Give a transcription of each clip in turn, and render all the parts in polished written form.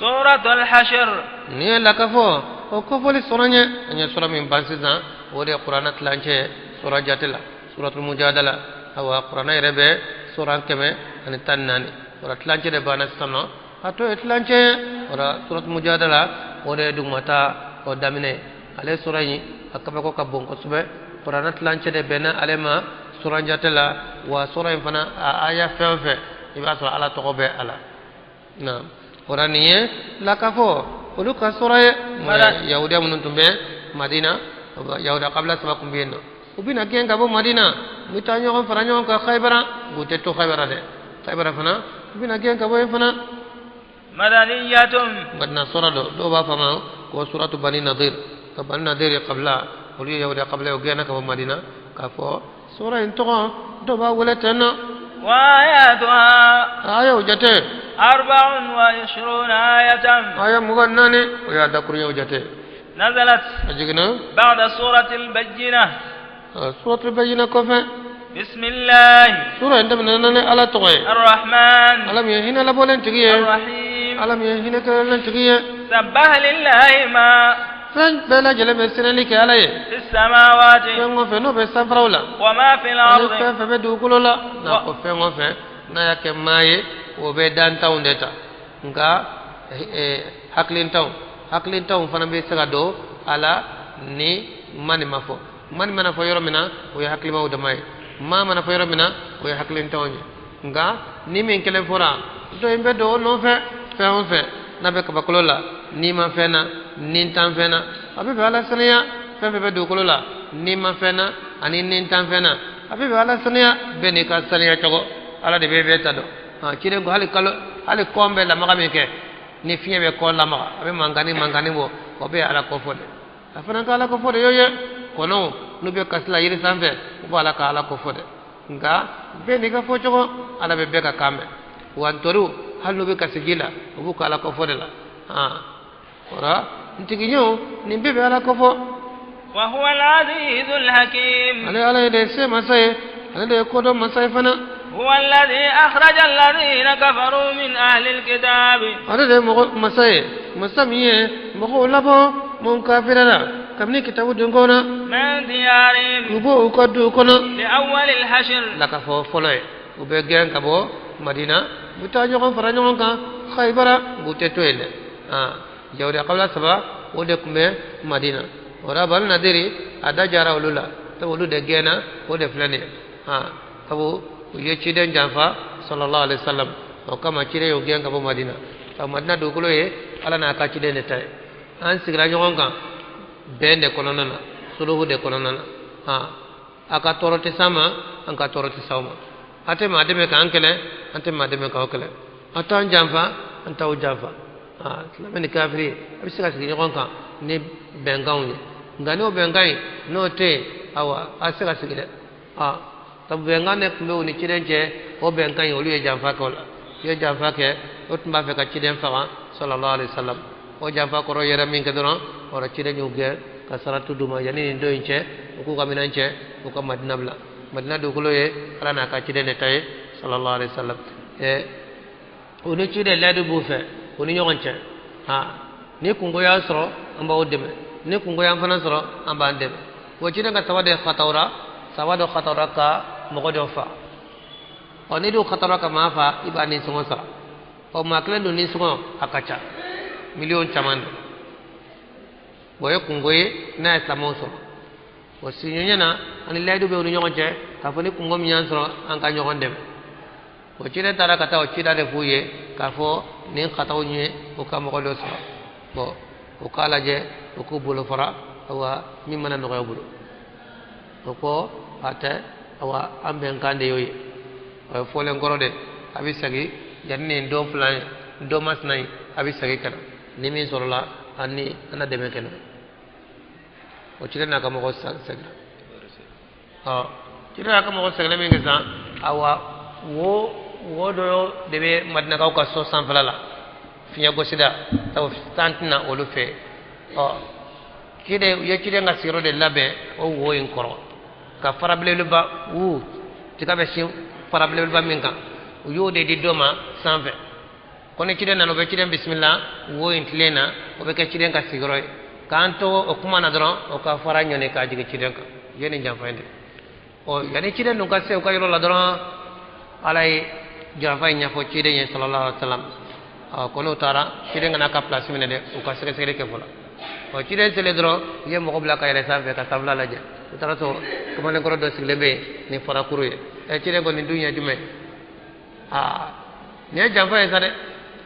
سورة الحشر ني لكفو او كفولي سورانيا اني سورة من بانسيزان ودي قرآن تلانشي سورة جاتلا سورة المجادلة او قرآن يربي سورة كمي ان تناني سورة تلانشي دي بانا سنو اتو تلانشي ورا سورة المجادلة ودي دومتا او داميني على سورة ني akabako kabon ko sube qur'an tlanche de bena alema sura jatela wa sura infana aya fefe ibaso ala to be ala na qur'aniye la kafo uluka sura yahudiya munun tumbe madina yahuda qabla sabakum bieno ubina genga bo madina mitanyo ko faranyo ka khaybara gute to khaybara de khaybara fana ubina genga bo fana madaniyatun badna sura do ba fama ko suratu bani nadir طبعا نادر قبلها ولي يودي قبلها وجينا كم مدينة كفو سورة انتقى دبا ولتنا وآياتها آية وجته 24 آية آية مغنانة ويا دكرية وجته نزلت أجينا بعد سورة البينة سورة البينة كفى بسم الله سورة انت من نانا على تقوي الرحمن ألم يهين لبولن تقيه الرحيم ألم يهين كلن تقيه سبح لله ما فن بلا جل بسنلك عليه في السماوات فن فنو بسفرولا وما في الأرض فبدو كلولا نako فن na yake maye obe dan taw ndeta nga haklin taw fana be saga do ala ni mani mafo mani mana fo yoro mina o ya hakli mawda may ma mana fo yoro mina o ya haklin taw nga ni min kele fora do imbe do no fe na be ka bakolola ni ma fena nin tan fena abi bala saniya fe be do kolola ni ma fena ani nin tan fena abi bala saniya be ni ka saniya togo ala de be tado ha kire go hali kombe la magame ke ni fiye be ko la maga abi mangani bo ko be ala ko fode afana ka ala ko fode yoye kono no be kasla yiri sambe ko ala ka ala ko fode nga be ni ka fo togo ala be ka kambe wantoru hal no be kasigila ko ala ko fode la ha ora ntiginyo ni be ala ko fo wa huwa al-aziz al-hakim ala de se masay ala de ko do masay fana هو الذي أخرج الذين كفروا من أهل الكتاب هذا مسميه مغلبو من كافرنا كمني كتاب دنگونا من ديارهم وبو كدو كنا لأول الحشر لك فولي وبيجان كبو مدينة بتاجون فرانيون كان خيبرا بوتتويل جوري قبل سبا ودكم مدينة ورا بال ندري ada jara ulula to ulu de gena o de flane kabu ye chiden janfa sallallahu alaihi wasallam o kama chire yo gen kabo madina ta madina do kulo ye ala na ka chiden ne tay an sigra nyon kan bende kononana suluhu de kononana aka torote sama an ka torote sawma ate ma de me kan kele ante ma de me ka kele atan janfa anta o janfa islamani kafiri abisika sigra nyon kan ni bengawnye ngani o bengai no te awa asika sigra tabu bengane kumbe uni chidenje o bengan yolu ye janfa ko ye janfa ke o tumba fe ka chiden fa sallallahu alaihi wasallam o janfa ko ro yera min ke dono o ra chiden yuge ka saratu duma yani ndo inche ko ka minanche ko ka madina bla madina do kulo ye ala na ka chiden ne tay sallallahu alaihi wasallam uni chiden ladu bu fe uni nyogonche ni kungo ya soro amba o deme ni kungo ya fana soro amba andeme o chiden ka tawade khatawra sawado khatawra ka mogodo fa oni do khatara kama fa ibani songo sara o makle do ni songo akacha million chamando boye kungoye na islamoso o sinyonya na ani laydo be onyo nje ka foni kungo mi nyansoro an ka nyogon dem o chire tara kata o chida de fuye ka fo ni khataw nye o ka mogodo sara bo o kala je o ko bolo fara awa mi mana no ko bolo ko ate awa ambe nkande yoyi fole ngoro de abi sagi janni do plan do mas nay abi sagi kana ni min sorola anni ana deme kana o cire na kamo ko sagi cire na kamo ko sagi min ngesa awa wo do debe madna ka ko so san falala finya go sida taw tantina olu fe cire nga siro de labe o wo en koro ka farablelu ba tika be sim farablelu ba minka yo de di doma 120 kono ciden nano be ciden bismillah wo intlena o be ka ciden ka sigoro kanto o kuma na dron o ka fara nyone ka jige ciden ka yene jamfande o yani ciden dun ka se o ka yoro la dron alay jamfay nya fo ciden yen sallallahu alaihi wasallam kono tara ciden ngana ka place mine de o ka sere sere ke fola o ciden sele dron ye mo ko bla ka yele sambe ka tabla la je tara to kuma ne goro do sigle be ni fara kuru e ciden ko ni dunya jume ne jamfay sare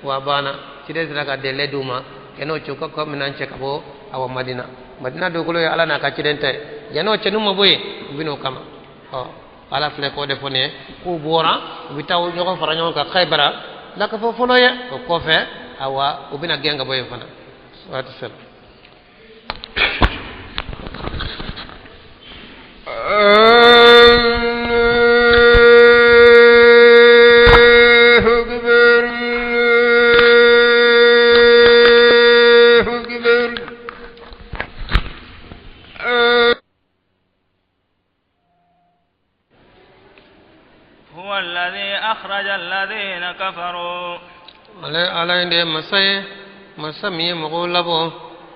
wa bana cide sira ka delle duma keno chuka ko minan che kabo awa madina do gulo ala na ka ciden tay jano che numa boy bino kama ala fle ko defone ku bora bitaw ñoko fara ñoko ka khaybara la ka fo folo ye ko fe awa ubina genga boy fana wa tsal على عند مسمي مغلبو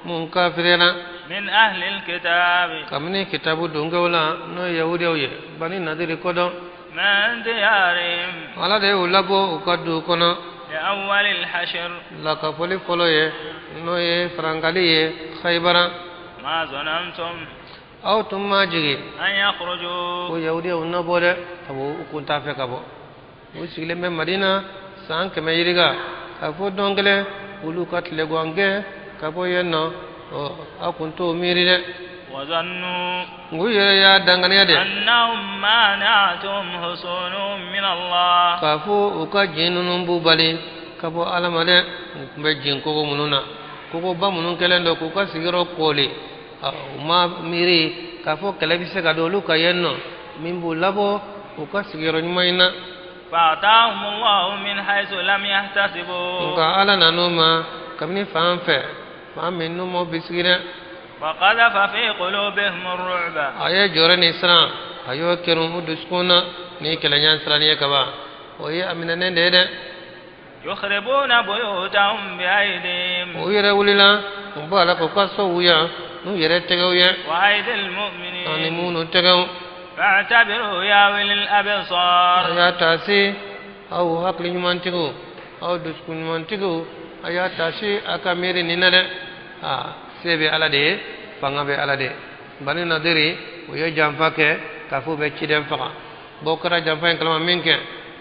من كافرنا من أهل الكتاب كمني كتاب دونغولا نو يهودي بني نذير كودو من ديارهم على ده ولبو وكدو كنا لأول الحشر لا كفولي فلوي نو فرانغالي خيبرا ما ظننتم أو ثم جي أن يخرجوا ويهودي ونبوده أبو كنت فيكابو وسيلم مدينة san keme yiriga ka fo dongele ulu katle gwange ka bo yenno akunto miride wazannu nguyere ya dangane de annahum mana'atum husunum min Allah ka fo uka jinunum bubali ka bo alamale be jinko mununa ko ba munun kelendo ko ka sigiro koli ma miri ka fo kelebise ka do lu ka yenno mimbu labo uka sigiro nyumaina فأعطاهم الله من حيث لم يحتسبوا قال نانوما كمني فام نومو بسيره وقذف في قلوبهم الرعب اي جورن اسلام ايو كرم دسكونا ني كلانيان سرانيه كبا وهي امنن دده يخربون بيوتهم بأيديهم ويرا وللا مبالك كسويا نو يرتغويا وأيدي المؤمنين اني مونو تغو فاعتبروا يا أولي الأبصار يا تاسي أو هكل يمانتكو أو دسكون يمانتكو يا تاسي أكاميري نينادة سيبي على دي فانغبي على دي بني نادري ويا جامفاك كافو بيتشيدم فقا بوكرا جامفاين كلام منك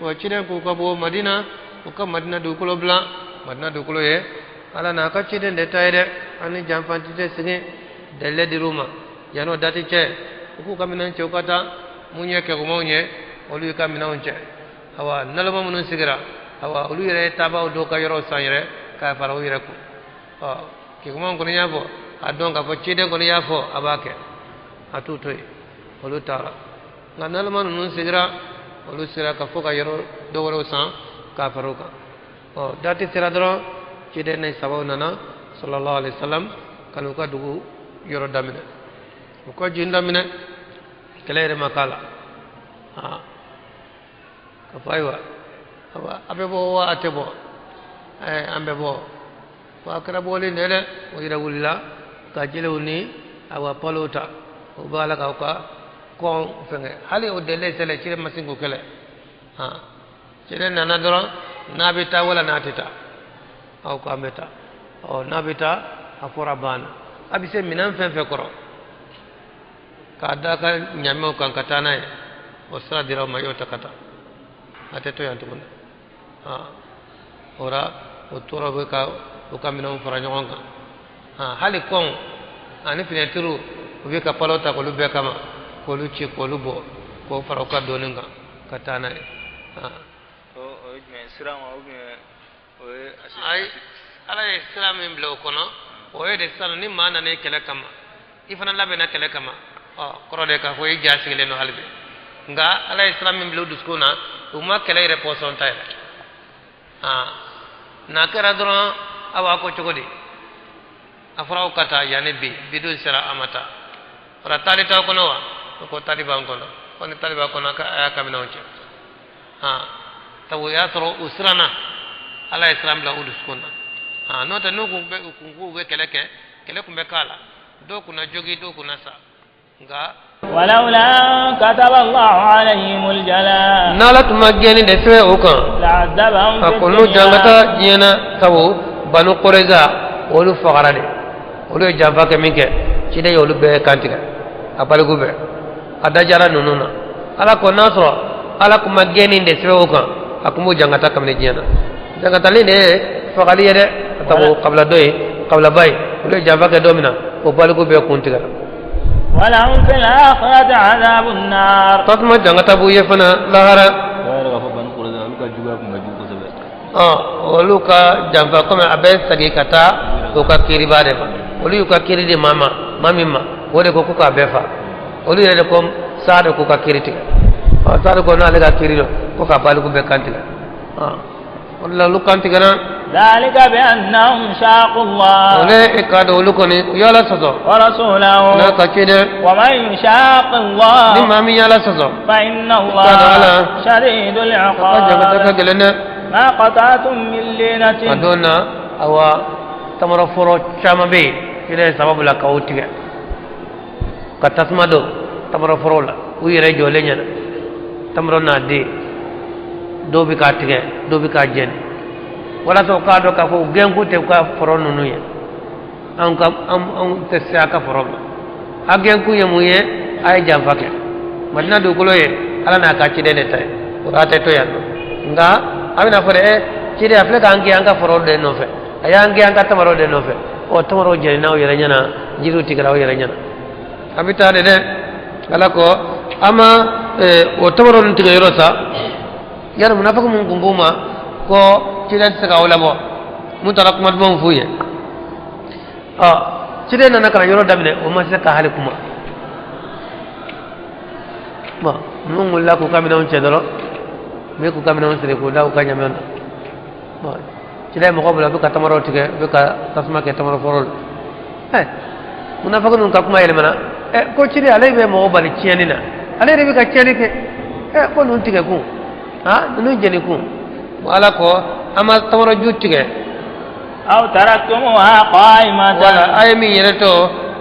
وتشيدم كوكابو مدينة وكا مدينة دوكولو بلا مدينة دوكولو يه على ناكا تشيدم دتايدة أني جامفان تشيدم سيني دلة دي روما يانو داتي تشي ku kamina chokata munye ke gumonye olu kamina unche awa nalama munun sigira awa olu yere taba do ka yoro sanyre ka fara yere ko ke gumon ko nyafo adon ka fo chide ko nyafo abake atutoy olu tara nalama munun sigira olu sira ka fo ka yoro do woro san ka faro ka dati sira dro chide nay sabaw nana sallallahu alaihi wasallam kanu ka dugu yoro damine ko jindamine kelere makala ka faywa abe bo wa atebo ambe bo wa kara boli nele o ira wulla ka jelewni awa palota o bala ka kon fenge hali o dele sele cire masingo kele cire nana doro nabita wala natita aw ka meta o nabita afora bana abise minan fen fe koro kada ka nyame kan katana e o sra dira ma yota kata ate to yantu mun ora o toro be ka o kamina on fara nyon kan hali kon ani fineturu o be ka palota ko lubbe kama ko luci ko lubo ko fara ka doninga katana e o me sira ma o me o ay ala islam im blo kono o e de sanu ni mana ne kele kama ifana labe na kele kama korode ka ko jasi le no halbe nga ala islam min blu duskuna uma kele reposon tay na kara dro awa ko chogodi afra kata yani bidu sira amata ora tali taw kono wa ko tali ban kono on tali ba kono ka aya kamina onche taw ya tro usrana ala islam la udus kunna no ta no ku be kele kumbe kala do kuna jogi do kuna sa nga ولولا كتب الله عليهم الجلاء نالت مجاني دفع وكان لعذبهم في أكونو جانغتا جينا تبو بنو قريزا ولو فقراني ولو جانفا كمينك شيدا يولو بي كانتك أبالغو بي أدا جارا نونونا ألا كو ناصر ألا كو مجاني دفع وكان أكونو جانغتا كمني جينا جانغتا لين فقالي يدي تبو قبل دوي قبل باي ولو جانفا كدومنا وبالغو بي كونتك ولهم في الآخرة عذاب النار تسمى جانغتا بو يفنا لهارا olu ka janfa comme abe sagi kata o ka kiri bade ba olu ka kiri de mami ma wode ko ka befa olu yele ko saado ko ka kiri ti saado ko na le ka kiri do ko ka balu ko be kantiga wala lu kantiga na ذلك بأنهم شاقوا الله ولا إكاد ولكني يلا سزو ورسوله لا كشيد ومن يشاق الله لما مي يلا سزو فإن الله شديد العقاب ما قطعتم من لينة أدونا أو تمر فرو شام بي إلى سبب لا كوتيك كتسمدو تمر فرو لا ويرى جولين تمر نادي دو بكاتيك دو بكاجين wala so ka do ka fo gengu te ka foro nunu ye an te sa ka foro a gengu ye mu ye ay jamfa ke madina do kulo ye ala na ka ci de tay o ate to ya nga amina fore ci de afle ka angi anga foro de no fe aya angi anga tamaro de no fe o tamaro je na o yere nyana jiru tigala o yere nyana abita de ala ko ama o tamaro ntiga yoro sa yar munafaka mun gunguma ko ciden saka wala bo mutara kuma bon fuye ciden na kana yoro damne o ma saka hali kuma ba mun mulla ko kamina on cedoro me ko kamina on sere ko daw kanya men ba ciden mo ko bula ka tamaro tige be ka tasma ke tamaro forol munafiqun ka kuma yele mana ko cide alay be mo bali cianina alay be ka ciani ke ko nun tige ku nun jeni ku wala ko ama tamaro juttige aw taraktumuha qa'imatan wala ay mi yereto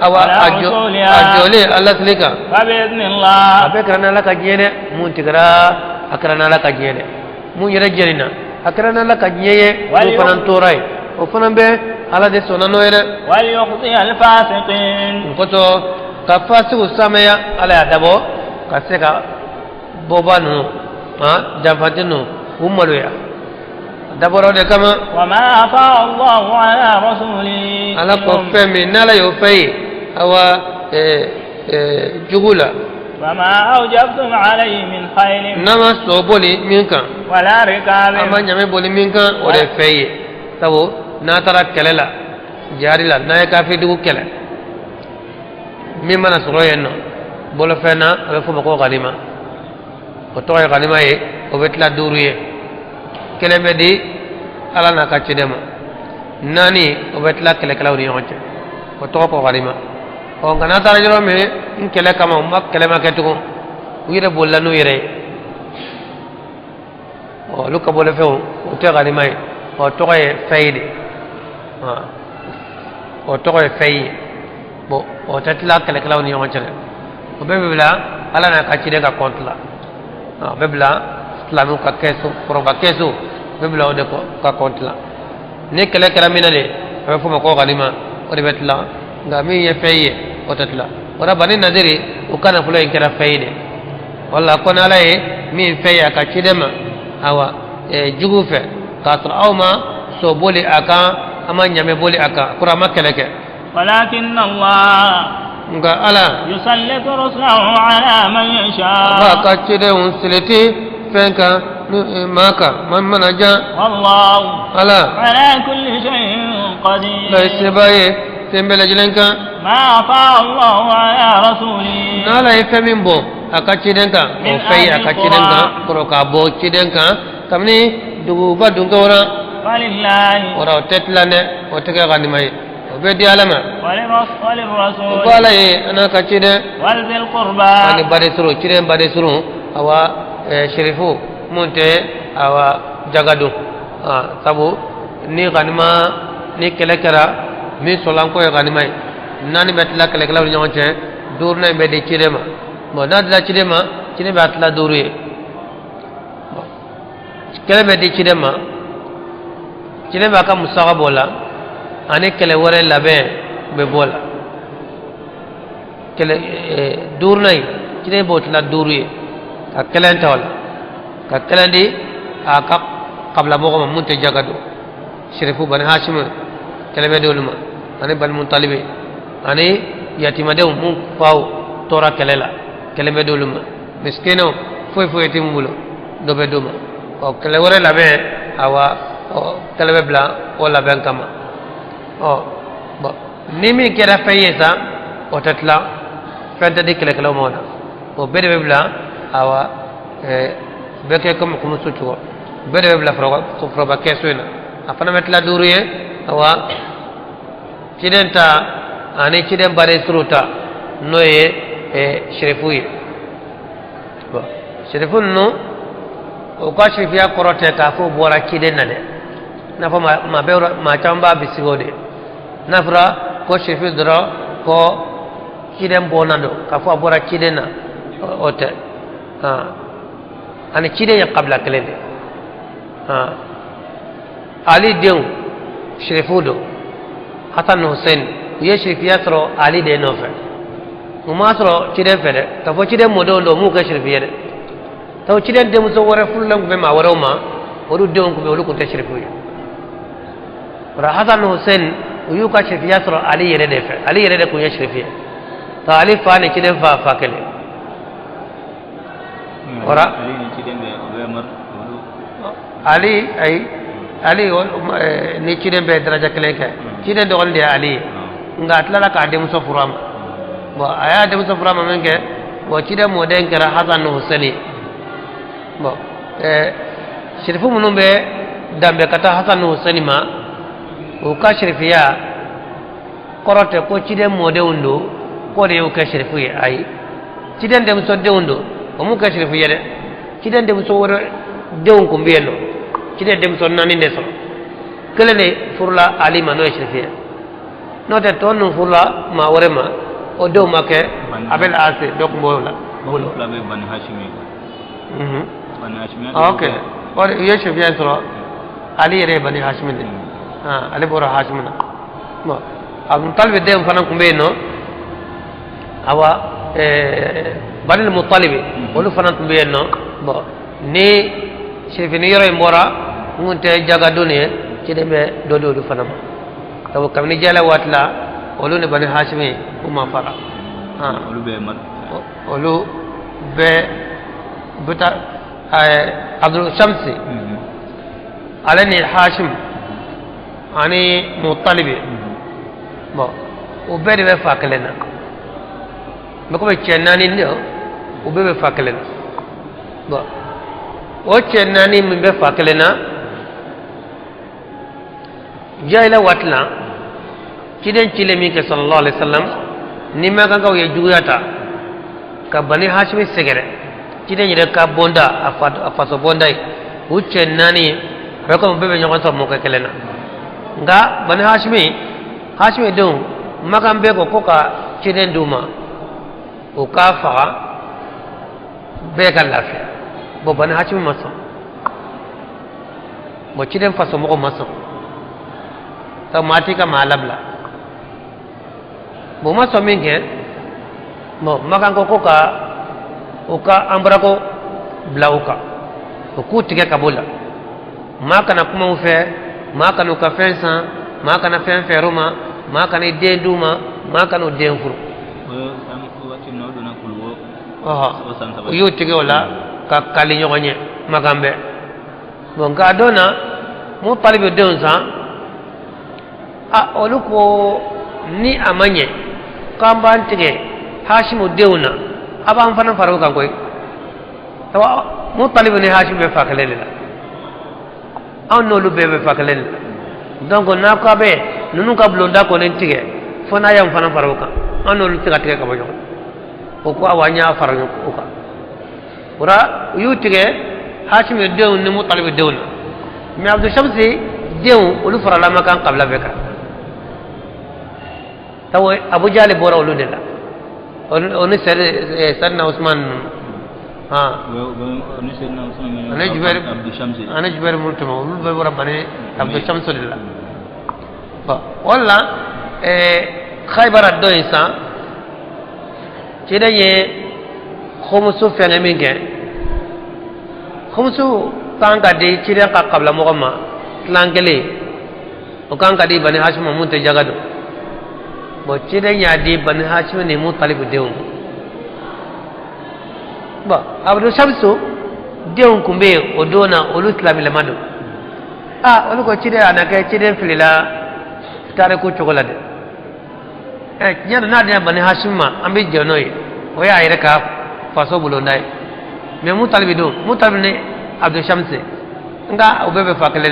awa ajole Allah silika fa bi idnillah abe karana la ka jene mun tigara akrana la ka jene mun yere jerina akrana la ka jeye ko fanan toray o fanan be ala de sonano yere wal yuqti al fasiqin ko to ka fasiqu samaya ala dabo ka seka bobanu jafatinu ummaluya daboro de kama wama afa Allah ala rasuli ala ko femi nala yo fay awa jugula wama awjabtum alayhi min khayl nama so boli minka wala rikab ama nyame boli minka o de fay tabo na tara kelela jari la na ka fi dugu kele mi mana soro yenno bolo fena ala fo ko ganima o to ganima ye o betla duru ye kelebe di ala na ka cidema nani o betla kele kala woni yonte o to ko galima o ngana tara joro me in kele kama mak kele ma ketu ko yire bolla no yire o lu ka bolle fe o te galima o to e fayde o to e fay bo o tatla kele kala woni yonte o bebla ala na ka cide ka kontla bebla islamu ka kesu pro ka kesu bebla o de ko ka kontla ne kala kala minale fa fuma ko ganima o de betla nga mi ye feye o tatla ora bani nadiri o kana fulo en kala feyde walla ko na lay mi feye ka cidema awa jugu fe ka tra awma so boli aka ama nyame boli aka kura makeleke walakin Allah nga ala yusallitu rusulahu ala man yasha ba ka cide un siliti fenka maka man manaja wallahu ala kulli shay'in qadir la sibaye tembele jilenka ma fa Allah ala rasuli nala ifemin bo aka cidenka o fay aka cidenka koro ka bo cidenka kamni dugu ba dungora walillahi ora tetlane o tege ganimay obedi alama walirrasul wala ana ka cide walzil qurba ani bare suru ciden bare suru awa sherifu munte awa jagadu sabu ni ganima ni kelekera mi solanko e ganima nani betla kelekela ni nyonche dur na be de chirema mo na da chirema chine be atla duru kele be de chirema chine ba ka musaga bola ani kele wore labe be bola kele dur nay chine botla duru ka kelen tawla ka kelandi aka qabla mo munte jagado shirifu bani hashim kelebe doluma ani bal muntalibi ani yatima de mu faw tora kelela kelebe doluma miskino foi yatim mulo dobe doma o kele wore labe awa o kelebe bla o laben kama o bo nimi kera fayesa o tatla fenta de kele kala mona o bede bla awa beke comme comme sutuwa bede bla froba kesuna afana metla duriye awa kidenta ani kiden bare suruta noye sherifuye bo sherifun no o ka sherifiya korote ka fo bora kiden nade na fa ma bewra ma chamba bisigode nafra ko sherifi dro ko kiden bonando ka fo bora kiden na ote ani kiden ya qabla kelende ali dew sherifudo hasan hussein ye sherifiya soro ali de no fe uma soro kiden fede ka fo kiden modo ndo mu ka sherifiya de taw kiden de muso wore fullam be ma woro ma odu dew ko be wolu ko te sherifiya ra hasan hussein uyu ka sherifiya soro ali yere de fe ali yere de ko ye sherifiya ta ali fa ne kiden fa kele ora ali ay ali ni kiden be daraja kelen ka kiden do on de ali nga atlala ka dem so furam bo aya dem so furam men ke bo kiden mo den kara hasan husaini bo sherifu munum be dambe kata hasan husaini ma o ka sherifiya korote ko kiden mo de undo ko de o ka sherifu ay kiden dem so de undo o mu ka sherifu yede kiden dem so woro deun ko mbiyeno kiden dem so nani ndeso kele ne furla ali ma no sherifiya no te ton no furla ma worema o do make abel ase dok mbola bolo la be ban hashimi ban hashimi okay or ye sherifiya so ali re bani hashimi de ali bora hashimi na mo abun talbe dem fana ko mbiyeno awa bani mutalibi wolu fana ko mbiyeno bo ni sherifi yoro mbora ngunte jaga duniya ci dembe dodo fana ma taw kam ni jala watla olu ne bani hashimi uma fara olu be mat olu be buta abdul shamsi alani hashim ani mutalibi bo o be de fakalena bako be chenani ndo o be fakalena bo o chenani min be fakalena jayla watla kiden chile mi ke sallallahu alaihi wasallam nimma kan ka ye juguyata ka bani hashimi segere kiden yire ka bonda afaso bondai o chenani rako bebe nyon so mo ka kelena nga bani hashimi don makambe ko ka kiden duma o ka fa be ka lafiya bo bani hashimi maso bo kiden faso mo maso ta mati ka malabla bo maso minge mo makan ko ka o ka ambra ko blauka o ku tige kabula maka na kuma ufe maka no ka fensa maka na fen feruma maka ni denduma maka no denfuru o yo tige wala ka kali nyogonye magambe bon ka dona mo talibe densa oluko ni amanye kamba antige hashimu deuna aban fana faru kan koy tawa mo talibe ni hashim be fakalele la on no lu be fakalele donc na ko be nunu ka blonda ko len tige fona yam fana faru kan on no lu tiga tige ka bo ko ko awanya faru ko ka ura yu tige hashim deuna ni mo talibe deuna mais Abdou Shamsi dew ulu farala makan qabla beka taw Abu Jahl bora ulu de la on sanna Usman ana Jubair multama ulu be bora bane Abdou Shamsi de la walla Khaybar do insan ci dañe khumsu fene mi nge khumsu tanga de ci ren ka qabla mo ma tlangele o kan ka di bani hashim mun te jagado bo ci de nya di bani hashim ne mu talib deun ba Abdou Shamsu deun kumbe o dona o islam le madu olu ko ci de anaka ci de filila tare ko chokolade nyana na de bani hashim ma ambi jonoy o ya ire ka faso bulondai me mu talib ne Abdou Shamsi nga o bebe fakele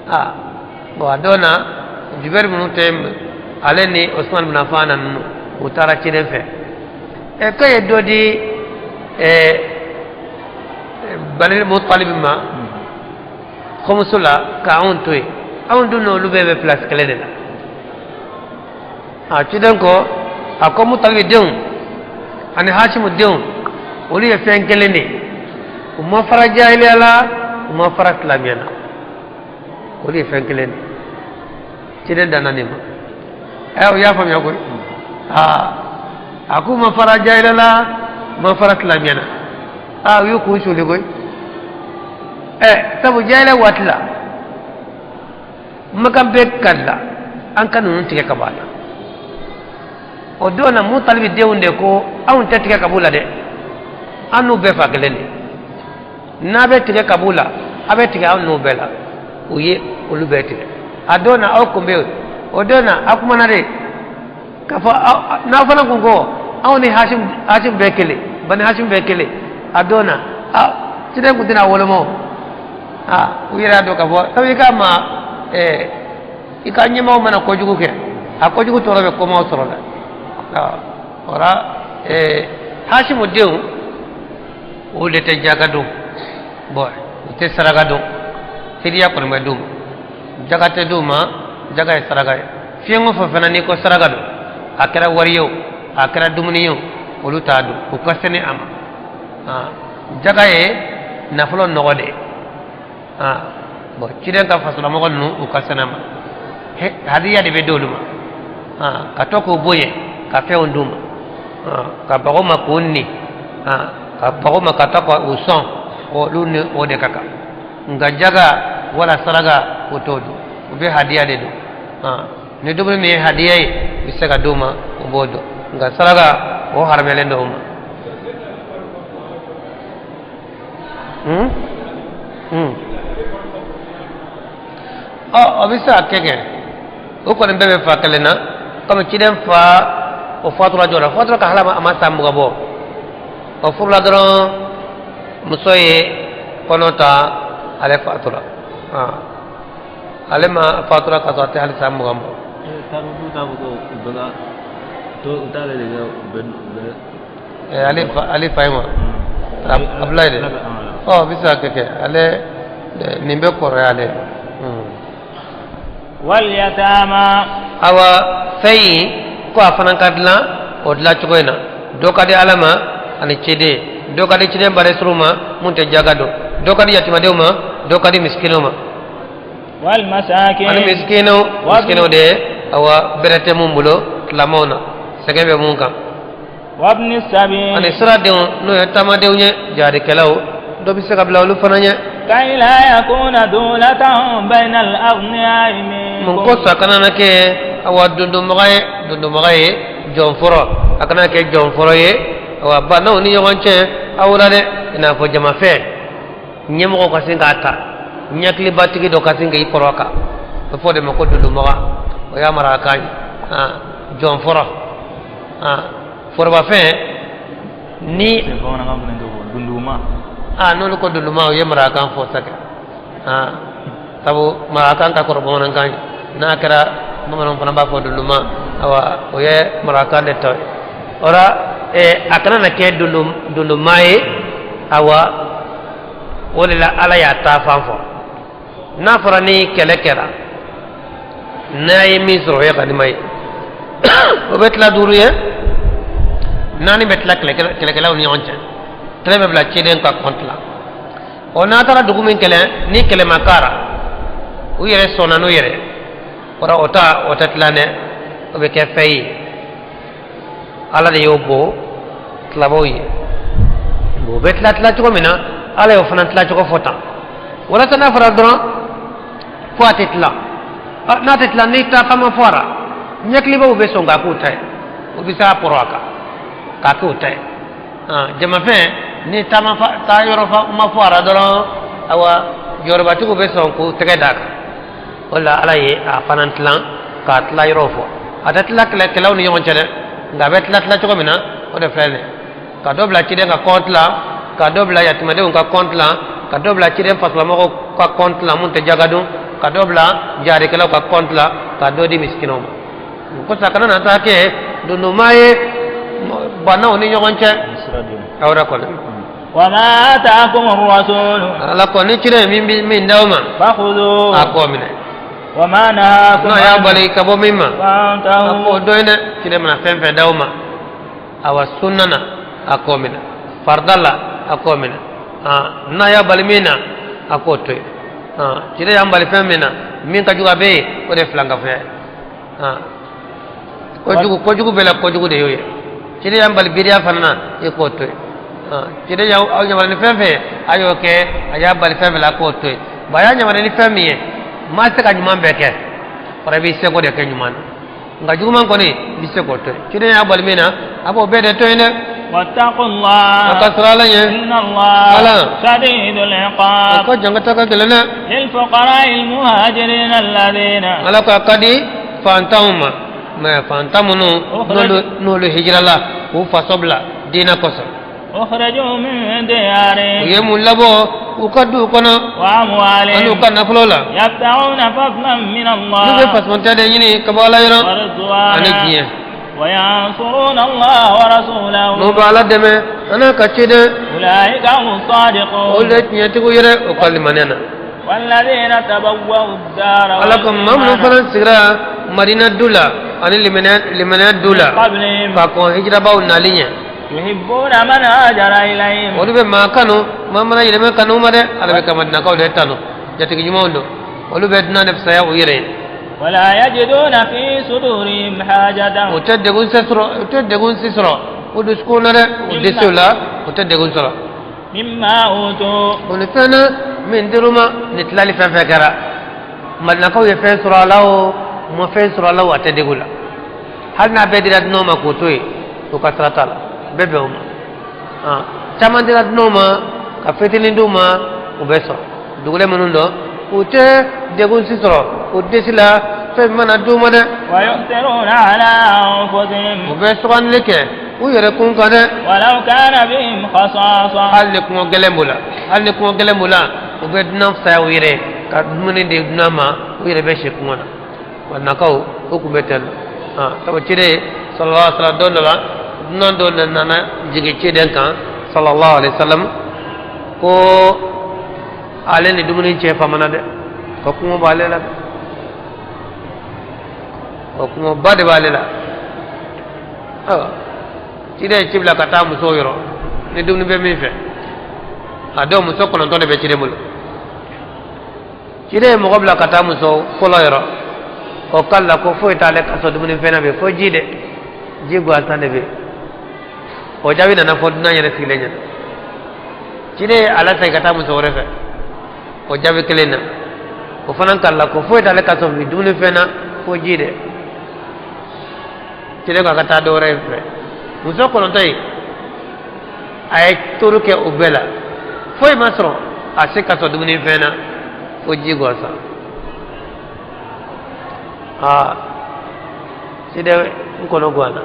la bo adona Jubair bin Mut'im aleni Usman bin Affan nanu utara ci den fe kay dodi bani Mutalib ma khumsula ka on toy on dunno lu bebe place kele de la ci den ko ako Mutalib deun ani Hashim deun oli e fen kele ni umma fara jahili ala umma fara islamiyana oli e fen kele ni ci den danani ma ayo ya fam ya koy aku ma fara jahili ala ma fara islamiyana yu ko suli koy sabu jahili watla makam be kala an kanu tike kabala o dona Mutalib deunde ko awun tike kabula de anu be fageleni na be tike kabula abe tike anu bela uye ulu be tike adona o kumbe o dona akumana de kafa na fana kungo awni Hashim bekele bani Hashim bekele adona tide kutina wolomo uyira do kafo tawi kama ikanyema mana kojugu ke akojugu torobe ko ma sorola ora Hashim deun o le te jagado boy te saragado hidiya ko me dum jagate duma jaga saraga fiengo fo fanani ko saragado akara wariyo akara dumniyo olu tadu ko kasene ama jaga naflo nogode bo ciden ka fasula mo gonnu o kasene ama hadiya de be doluma ka toko boye ka few nduma ka bagoma kunni ka bagoma ka tako uson o lunni o de kaka nga jaga wala saraga o todo be hadiya de do ne do me hadiya isaga duma o bodo nga saraga o harmele ndoma obisa kege o ko be fa kalena comme ci dem fa o fatura jora fatura ka halama ama samu gabo o furla dron musoye konota ale fatura ale ma fatura ka to hal samu gabo taru du tabu ko baga to utale de ben ale fayma ablay de bisa keke ale nimbe koro ale wal yatama awa fayi ko afanan kadla o dla chugoina do kadi alama ani chede do kadi chede bare suruma munte jagado do kadi yatima dewma do kadi miskinoma wal masakin ani miskino de awa berete mumbulo lamona segebe munka wabni sabil ani sura de no yatama dewnye jari kelaw do bi segabla lu fananya kay la yakuna dulatan bainal aghniya mun ko sakana ke awa dundu magaye jonforo akana ke jonforo ye awa bana ni yonche awula de ina fo jama fe nyemo ko kasinga ata nyakli batigi do kasinga iporoka fo de mako dundu maga o ya mara kan jonforo forba fe ni dunduma non ko dunduma o yemara kan fo saka tabu mara kan ka korbo nan kan na kara mamanon fana ba fo dunduma awa o ye mara kan de to ora akana na ke dundumaye awa wala ala ya ta fanfo نافرني كلكرا ناي ميسرو يا قدمي وبتلا دوريه ناني بتلا كلكلا ونيونچ ترى بلا تشيدن كا كونتلا ona tara dugumin kele ni kele makara u yere sona no yere ora ota tlane obe ke fay ala de yobo tlaboyi bo betla tla chko mina ala yo fana tla chko fota wala tana fara dra fatitla na titla ni ta kama fara nyakli ba ube songa ku tay ubi sa poraka ka ku tay jama fe ni tama ta yoro fa ma fara dra awa yorba tu ube son ku tege dak wala ala ye a fanantla ka tla yoro fo atatla kala kala ni yon chede nga betla tla chko mina o de fele ka dobla chide nga kontla ka dobla yatimade nga kontla ka dobla chide fasla mako ka kontla munte jagadu ka dobla jari kala ka kontla ka dodi miskino ko sakana na ta ke dundu maye bana oni nyogonche awra ko وما آتاكم الرسول ala ko ni chide min dawma فخذوه akomine وما نهاكم no ya bali ka bo mimma فانتهوا ko doine chide mana femfe dawma awa sunnana akomina fardalla akomina na ya bali mina akotoy chide ya bali femina min ka juga be ko de flanga fe ko jugu bela ko jugu de yoye chide ya bali biria fanna e ko toy chide ya aw nyama ni femfe ayo ke aya bali femfe la ko toy baya nyama ni femiye ma se ka nyuma beke para bi se ko de ke nyuma nga jugu man ko ni bi se ko toy chide ya bali mina abo be de toy ne واتقوا الله إن الله شديد العقاب للفقراء المهاجرين الذين على قدي فانتهم ما فانتمنوا نول هجرة الله وفصبلا دينا قصر أخرجوا من ديارهم يملبو وقدوا كنا وأموالهم أنو كنا فلولا يبتغون فضلا من الله ورضوانا وينصرون الله ورسوله نوبالا دمه أنا كتشيد أولئك هم الصادقون ولت يتقو يره وقال مننا والذين تبوأوا الدار علىكم ممن فرن سيرا مدينة دولا أنا لمنة دولا قبلهم فكون هجرة باو نالية يحبون من هاجر إليهم ولبه ما كانوا ما منا يلمه كانوا مره على بكمدنا كول هتانو جاتك جمعندو ولبه دنا نفسها ويرين ولا يجدون في صدورهم حاجة وتدقون سسرا ودسكون ودسولا وتدقون سرا مما أوتوا ونفنا من درما نتلالي فكرة مدنا كول يفين سرا لاو ما فين سرا لاو أتدقولا هل نبدي نوما كوتوي وكسرتالا ببهما كمان دي نوما كفتلين دوما وبسر دولة منوندو وتة دقون سسرا ودسلا فمن دوما ويؤثرون على أنفسهم وبسران لك ويركون كذا ولو كان بهم خصاصة هل لكم قلمولا وبدنا فساويره كمن دي نما ويربشكونا ونكاو وكبتل تبتشري صلى الله عليه وسلم دولا نندو نانا جيجي دنكا صلى الله عليه وسلم ko ale ni dumuni che famana de ko kuma bale la ko kuma bade bale la tide cibla kata muso yoro ni dumuni be mi fe ado muso ko non to de be cide mul cide mo gobla kata muso ko lo yoro ko kala ko fo itale kaso dumuni fe na be fo jide jigo asande be o jawi na fo duna nyere silenya cide ala tay kata muso refe ko jabe kelena ko fanan kala ko fo itale kaso mi dumuni fe na fo jide cide ko kata do refe muso ko non tay ay turu ke ubela fo masro ase kaso dumuni fe na fo jigo asa cide ko no gwana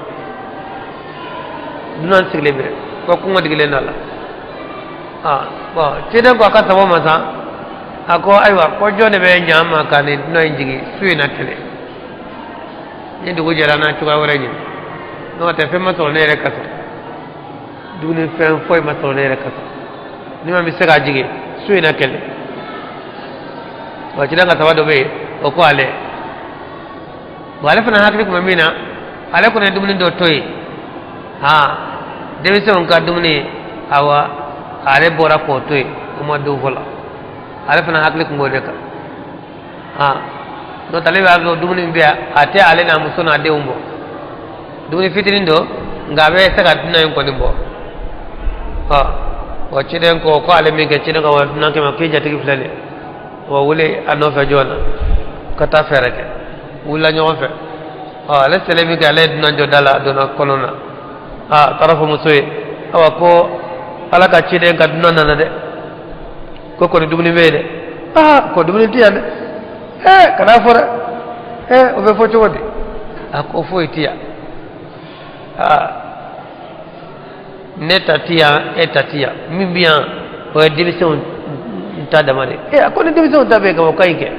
dunan siglebire ko kuma digile nala bo cide ko aka sabo masa ako aywa ko jone be nyama kani no injigi suyi na tele ni dugu jara na tuga wara ni no te fe ma to ne re kaso duni fe foi ma to ne re kaso ni ma mi sega jigi suyi na kele wa ci daga tawado be o ko ale wala fana hakri ko mina ale ko ne dumni do toy ha dewi se on ka dumni awa ale bora ko toy kuma do vola ale fana hakri ko ngode ka ha do tale wa do dumni biya ate ale na musona de umbo dumni fitinin do ngabe saka tunan ko nimbo ha wa ci den ko ale mi ke ci daga wa nan ke ma ke jati fulale wa wule anofe jona kata fereke wula nyo fe le selemi ga le dina jo dala dona kolona tarafu musoy awa ko ala ka ci den ka dina nana de ko ni dumni wede ko dumni tiyande kana fora o be fo chodi ko fo tiya neta tiya eta tiya mi bien o division ta damane ko ni division ta be ko kayke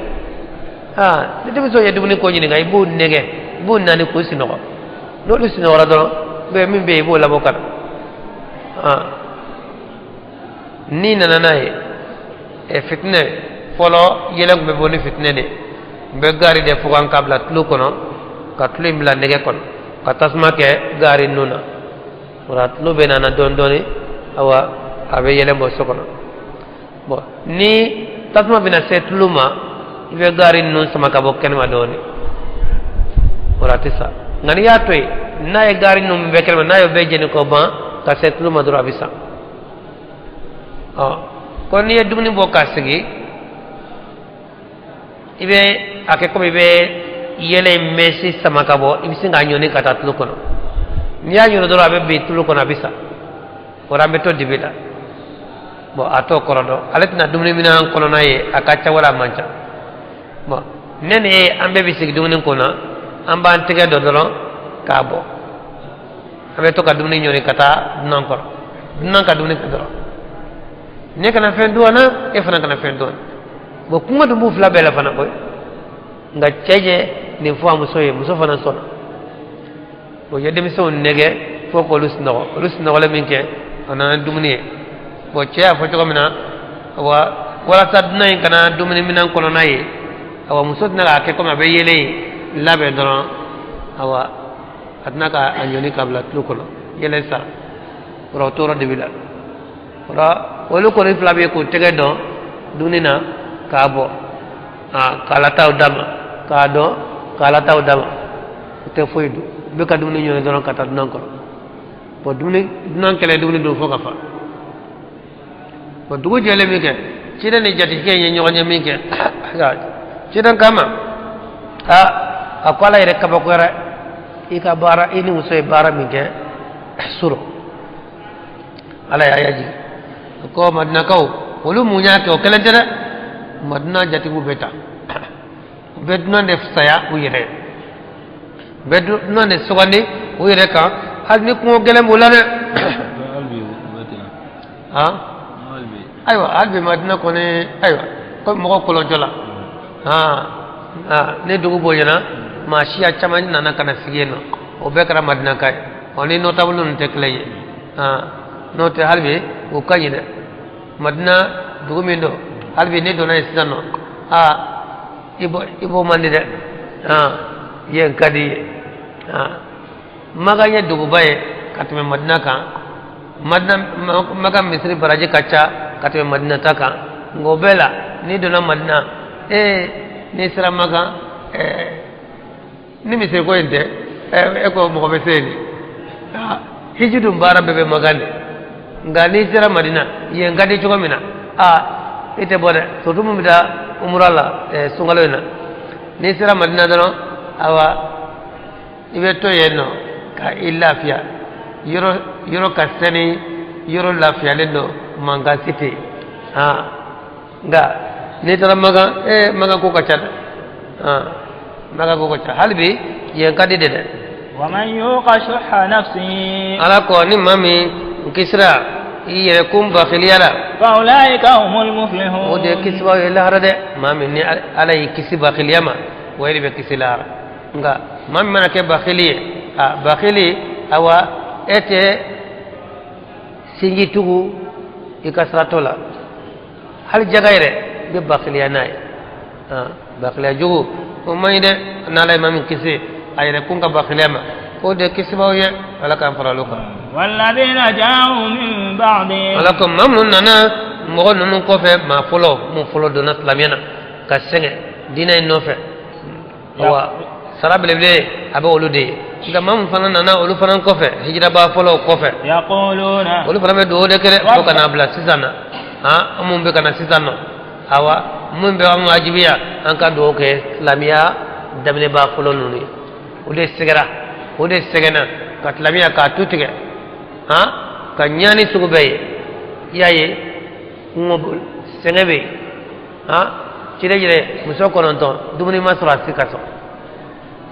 ni division ya dumni ko nyini ngai bu nege bu nani ko sino no lu sino wala do be min be bo la bokar ni nana nay fitne folo yelak be boni fitne de be gari de fugan kabla tlu kono ka tlu mila nege kon ka tasma ke gari nuna wala tlu be nana don doni awa abe yele mo sokono bo ni tasma bina setluma ibe gari nun sama ka bokken ma doni wala tisa ngani ya toy na e gari nun be kelma na yo be jeni ko ban ka setluma dura bisa kon ni dumni bo kasigi ibe ake ko ibe yele mesi sama ka bo ibi singa nyoni kata tlu kono ni ya nyono dura be be tlu kono bisa wala be to dibila bo ato korodo aletina dumni mina kono naye akacha wala mancha bo nene ambe bisigi dumni kono amba antege dodoro kabo abe to ka dumni nyoni kata nan ko nan ka dumni kadoro ne kana fen duwana e fana kana fen duwana bo kuma du mufla bela fana boy nga ceje ni fo amusoye muso fana sona bo yedemi so nege fo ko lusno le minke ana dumni bo ceya fo to mina wala sadna kana dumni minan kono nayi awa musot na ke ko mabe yele labe don awa adna ka anyoni kabla tlu kono yele sa ro toro de bila ora wolu ko ni flabe ko tege don dunina ka bo kala taw dama ka do kala taw dama te foydu be ka dumni nyone don kata non ko bo dumni non kele dumni do fo ka fa bo dugo jele mi ke cida ni jati ke nyi nyonya mi ke cida kama akwala ire ka bakora ika bara ini musoy bara mi ke suro ala ya yaji ko madna kaw wolu munya to kala dara madna jati bu beta bedna def saya uyire bedna ne sogandi uyire ka alni ko gelem wala ne aywa albi madina ko ne aywa ko mo ko lo jola ne dugu boyana ma shiya chaman nana kana sigeno o be kara madina kay oni notable non tekleye no te halbe o kanyide madina dugu mindo halbe ne dona isano ibo mandide yen kadi maganya dugu baye katme madina ka madina maga misri baraje kacha katme madina taka ngobela ni dona madina ni sira maga ni misri ko ente ko mo be seni hijudu mbara bebe magane ngani sira madina ye ngadi chugo mina ite bode sotu mu bida umrala sungaloina ni sira madina dono awa ibe to yeno ka ilafia yoro kaseni yoro lafia lendo manga city nga ni tara maga maga ko kacha maga ko kacha halbi ye kadi de wa man yuqa shuhha nafsi ala ko ni mami kisra yere kum bakhiliyala fa ulaika humul muflihun o de kisba ila harade mami ni ala kisba khiliyama wayri be kisila nga mami mana ke bakhiliye bakhili awa ete singi tugu ikasratola hal jagaire be bakhiliya nay bakhila jugu o mayde nalay mam kisi ayre kunga bakhilema o de kisibaw ye ala kan faraluka والذين جاءوا من بعدهم alakum mamnun nana mo nunu ko fe ma folo dona islamiyana ka senge dina no fe wa sarabele abe olude nga mam fana nana olu fana ko fe hijra ba folo ko fe يقولون olu fana be do de kere ko kana bla sisana amum be kana sisano awa mun be am wajibiya an ka do ke islamiya dabne ba folo nunu ode segena ka islamiya ka tutige ka nyani sugube yaye ngobul senebe cire muso kononto dumuni masra sikaso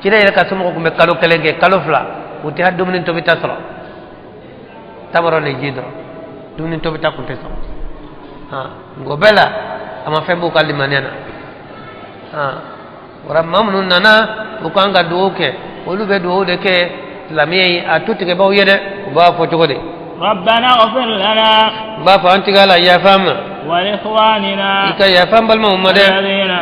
cire ka sumo ko be kalo kelenge kalo fla uti had dumuni to bitasro tamaro le jidro dumuni to bitakunteso ngobela ama fembu kalimanena ora mamnun nana bukanga duoke olube duo de ke lamii atutige baw yede ba fo jogode ربنا اغفر لنا ba fa antigala ya fam ولإخواننا ika ya fam bal muhammad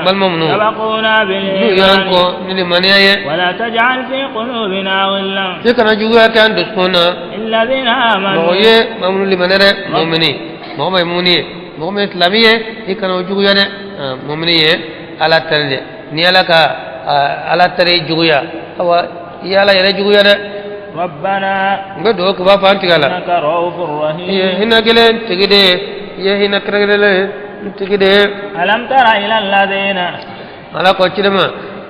bal mumnu سبقونا بالإيمان yanko ni maniaye ولا تجعل في قلوبنا غلا kana juga kan duskona للذين آمنوا moye mamnu limanere mu'mini mu'mini mu'min islamiye ikana juga ne mu'miniye ala tare ni ala ka ala tare juga awa yala yere juga ne ربنا ngado ko ba fa antigala إنك رؤوف رحيم hina gelen tigide ye hina kragele tigide ألم تر إلى الذين ala ko cidema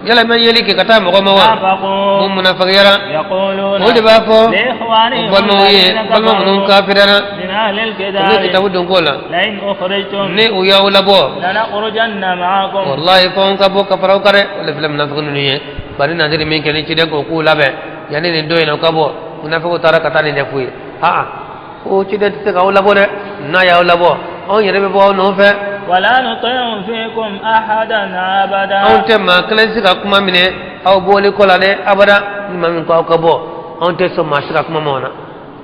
yala men yeli ke kata mo ma wa نافقوا mum munafiq yara يقولون o de ba fo لإخوانهم bal mo ye الذين bal mo nun كفروا kafirana من أهل ne الكتاب kitabu don kola لئن أخرجتم ne o ya wala bo لنخرجن معكم wallahi fa on ka bo ka faraw kare wala filam munafiq nu ye bari nadiri min ke ni ciden ko ku labe yani ni doyno ka bo munafiq tara kata ni defuye o ciden te ka wala bo de na ya wala bo on yere be bo no fe ولا نطيع فيكم أحدا أبدا on te ma klesi ka kuma mine aw boli kola de abada ni mamin ko ka bo on te so ma sika kuma mona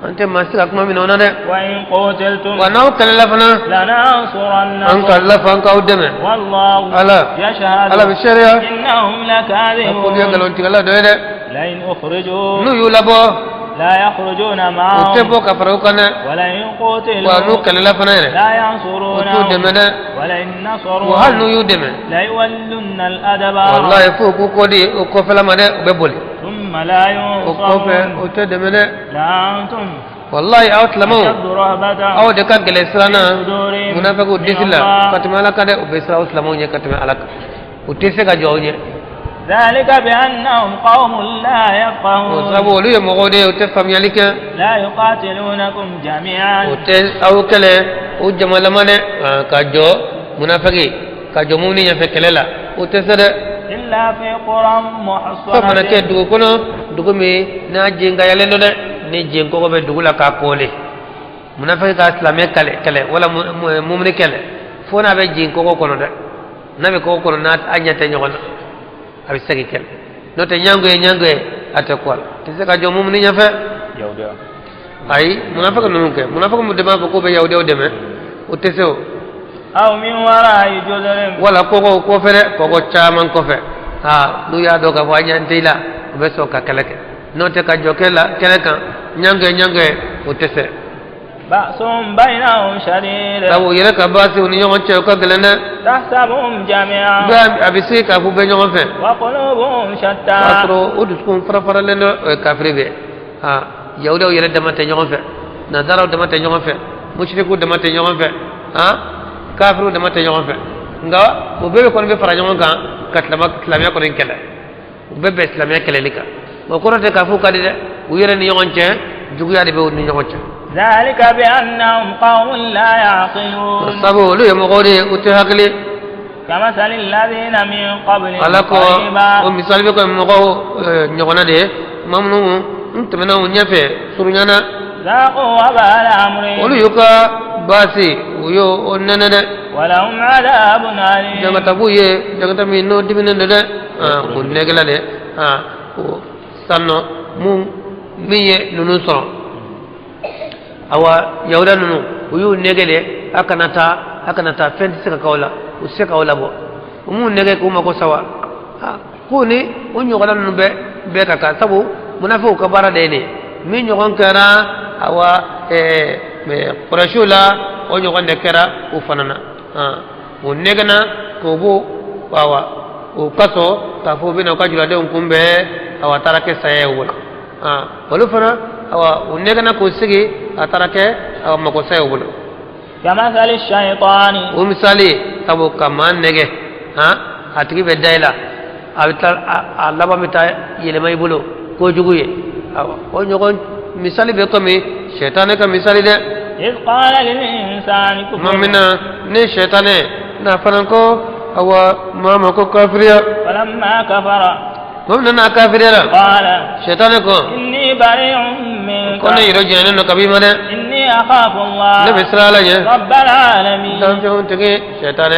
on te ma sika kuma mine ona de وإن قتلتم wa naw kala la fana an لننصرنكم ka la fan ka udeme والله ala يشهد ala bi sharia إنهم ko dia لكاذبون galon tigala do de لئن أخرجوا nu yu la bo لا يخرجون o te معهم bo ka faraw kana ولئن wa nu قتلوا kala la fana de لا o ينصرونهم tu deme de ولئن wa hal nu نصروا yu deme ليولن الأدبار wallahi fu ku ko di o ko fela ma de be boli ثم لا o ko fe ينصرون o te deme de لأنتم wallahi awt lamo أشد رهبة aw de ka gele srana صدورهم munafiqu من disila الله. katima ala kade o be sra islamu nye katima ala o tese ka jawnye ذلك بأنهم قوم لا o يفقهون sabu lu ye mogode o te famyalike لا يقاتلونكم جميعا o te aw kele o jamala mane ka jo munafiqi ka jo mumni nya fe kelela o te sere إلا في قرى fa mana ke محصنة dugu kono dugu mi na jinga yalendo de ni jingo ko be dugu la ka kole munafiqi ka islame kele wala mumni kele fo na be jingo ko kono de na be ko kono na anya te nyogona abi sagi kel no te nyango ate kwal te se ka jo mumni nya fe Yaudah. ay munafiq no ke munafiq mu dema ko be yawde o deme o te se أو من وراء جدر wala ko fere ko chaman ko fe du ya do ka wanya ndila be so ka keleke no te ka jo kela keleka nyango o te se بأس بينهم شديد tawo yere ka basi oni yon che ko gelena تحسبهم جميعا ba abisi ka fu be nyon fe وقلوبهم شتى pasro o du ko fara leno kafri be yawde o yere demate nyon fe nadara demate nyon fe mushriku demate nyon fe kafiru demate nyon fe nga o bebe kon be fara nyon kan katlama ko ren kele o bebe islamia kele lika mo ko rote ka fu kadi de o yere ni nyon che jugu ya de be o ni nyon che ذلك بأنهم قوم لا يعقلون sabu lu ye mo gode o te hakli كمثل الذين من قبلهم alako o قريبا misal be ko mo ko nyogona de mamnu ntemena o nyafe surunyana ذاقوا وبال أمرهم olu yuka basi uyo onenene ولهم عذاب أليم jangata buye jangata mi no diminende de mun negela de o sanno mun miye nunu so awa yawda nunu uyu negele akanata fendi sika kawla usika kawla bo umu nege kuma ko sawa kuni unyogola nube be kaka sabu munafiqu kabara dene min nyogon kara awa qurashula o nyogon de kara u fanana unegana ko bo wawa o kaso ta fo bina ka jula de kumbe awa tarake saye wala walu fana awa unegana ko sigi atarake awa mako saye wala كمثل الشيطان ومثالي تبو كمان نجه atigi be dayla Allah ba mita yele may bulo ko juguye o nyogon misali be ko mi shaytan ka misali de إذ قال للإنسان كفر mamina ne shaytan na fanan ko awa mama ko kafiriya فلما كفر mamna na kafiriya قال shaytan ko إني بريء منك ko ne yiro jene no kabima de إني أخاف الله ne bisrala je رب العالمين dan fe on tege shaytan